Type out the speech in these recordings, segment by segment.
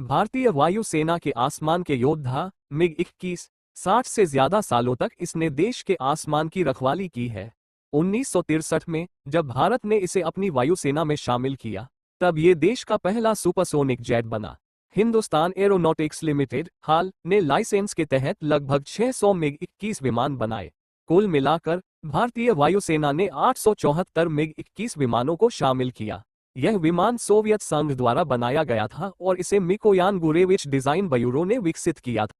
भारतीय वायुसेना के आसमान के योद्धा मिग-21 60 से ज्यादा सालों तक इसने देश के आसमान की रखवाली की है। 1963 में जब भारत ने इसे अपनी वायुसेना में शामिल किया, तब ये देश का पहला सुपरसोनिक जेट बना। हिंदुस्तान एरोनॉटिक्स लिमिटेड हाल ने लाइसेंस के तहत लगभग 600 मिग-21 विमान बनाए। कुल मिलाकर भारतीय वायुसेना ने 874 मिग-21 विमानों को शामिल किया। यह विमान सोवियत संघ द्वारा बनाया गया था और इसे मिकोयान गुरेविच डिजाइन ब्यूरो ने विकसित किया था।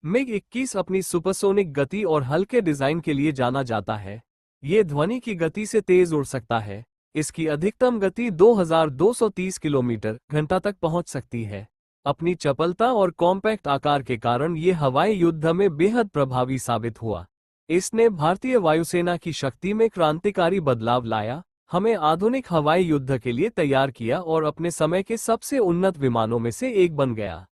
मिग-21 अपनी सुपरसोनिक गति और हल्के डिजाइन के लिए जाना जाता है। ये ध्वनि की गति से तेज उड़ सकता है। इसकी अधिकतम गति 2230 किलोमीटर घंटा तक पहुंच सकती है। अपनी चपलता और कॉम्पैक्ट आकार के कारण ये हवाई युद्ध में बेहद प्रभावी साबित हुआ। इसने भारतीय वायुसेना की शक्ति में क्रांतिकारी बदलाव लाया, हमें आधुनिक हवाई युद्ध के लिए तैयार किया और अपने समय के सबसे उन्नत विमानों में से एक बन गया।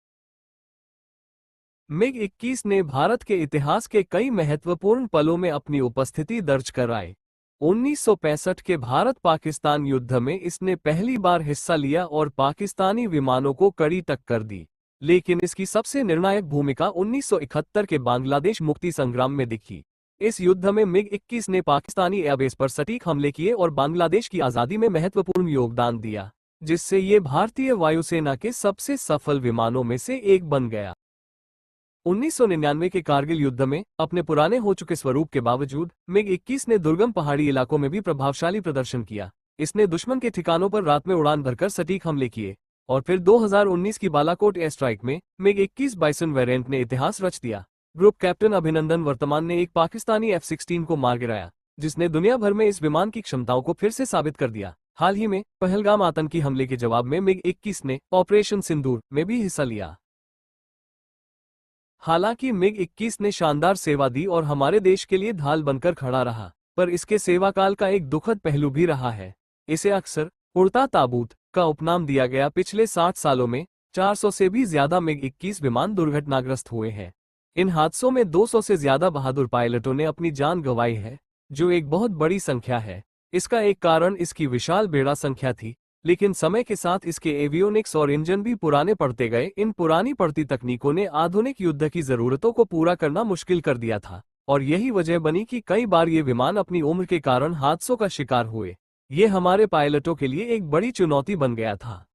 मिग-21 ने भारत के इतिहास के कई महत्वपूर्ण पलों में अपनी उपस्थिति दर्ज कराई। 1965 के भारत-पाकिस्तान युद्ध में इसने पहली बार हिस्सा लिया और पाकिस्तानी विमानों को कड़ी टक्कर दी। लेकिन इसकी सबसे निर्णायक भूमिका 1971 के बांग्लादेश मुक्ति संग्राम में दिखी। इस युद्ध में मिग-21 ने पाकिस्तानी एयरबेस पर सटीक हमले किए और बांग्लादेश की आज़ादी में महत्वपूर्ण योगदान दिया, जिससे ये भारतीय वायुसेना के सबसे सफल विमानों में से एक बन गया। 1999 के कारगिल युद्ध में अपने पुराने हो चुके स्वरूप के बावजूद मिग-21 ने दुर्गम पहाड़ी इलाकों में भी प्रभावशाली प्रदर्शन किया। इसने दुश्मन के ठिकानों पर रात में उड़ान भरकर सटीक हमले किए और फिर 2019 की बालाकोट एयर स्ट्राइक में मिग-21 बाइसन वेरिएंट ने इतिहास रच दिया। ग्रुप कैप्टन अभिनंदन वर्तमान ने एक पाकिस्तानी F-16 को मार गिराया, जिसने दुनिया भर में इस विमान की क्षमताओं को फिर से साबित कर दिया। हाल ही में पहलगाम आतंकी हमले के जवाब में मिग-21 ने ऑपरेशन सिंदूर में भी हिस्सा लिया। हालांकि मिग-21 ने शानदार सेवा दी और हमारे देश के लिए ढाल बनकर खड़ा रहा, पर इसके सेवाकाल का एक दुखद पहलू भी रहा है। इसे अक्सर उड़ता ताबूत का उपनाम दिया गया। पिछले 60 सालों में 400 से भी ज्यादा मिग-21 विमान दुर्घटनाग्रस्त हुए हैं। इन हादसों में 200 से ज्यादा बहादुर पायलटों ने अपनी जान गंवाई है, जो एक बहुत बड़ी संख्या है। इसका एक कारण इसकी विशाल बेड़ा संख्या थी, लेकिन समय के साथ इसके एवियोनिक्स और इंजन भी पुराने पड़ते गए। इन पुरानी पड़ती तकनीकों ने आधुनिक युद्ध की जरूरतों को पूरा करना मुश्किल कर दिया था और यही वजह बनी कि कई बार ये विमान अपनी उम्र के कारण हादसों का शिकार हुए। ये हमारे पायलटों के लिए एक बड़ी चुनौती बन गया था।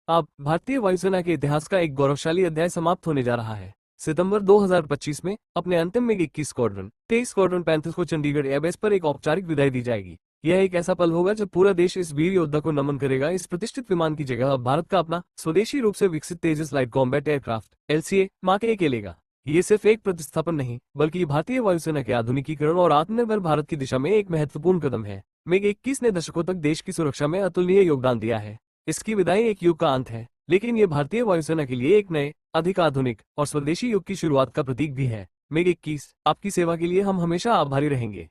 अब भारतीय वायुसेना के इतिहास का एक गौरवशाली अध्याय समाप्त होने जा रहा है। सितंबर 2025 में अपने अंतिम मिग-21 स्क्वाड्रन 23 स्क्वाड्रन 35 को चंडीगढ़ एयरबेस पर एक औपचारिक विदाई दी जाएगी। यह एक ऐसा पल होगा जब पूरा देश इस वीर योद्धा को नमन करेगा। इस प्रतिष्ठित विमान की जगह अब भारत का अपना स्वदेशी रूप से विकसित Tejas light combat aircraft LCA mark A लेगा। ये सिर्फ एक प्रतिस्थापन नहीं, बल्कि भारतीय वायुसेना के आधुनिकीकरण और आत्मनिर्भर भारत की दिशा में एक महत्वपूर्ण कदम है। मिग-21 ने दशकों तक देश की सुरक्षा में अतुलनीय योगदान दिया है। इसकी विदाई एक युग का अंत है, लेकिन ये भारतीय वायुसेना के लिए एक नए, अधिक आधुनिक और स्वदेशी युग की शुरुआत का प्रतीक भी है। मिग-21 आपकी सेवा के लिए हम हमेशा आभारी रहेंगे।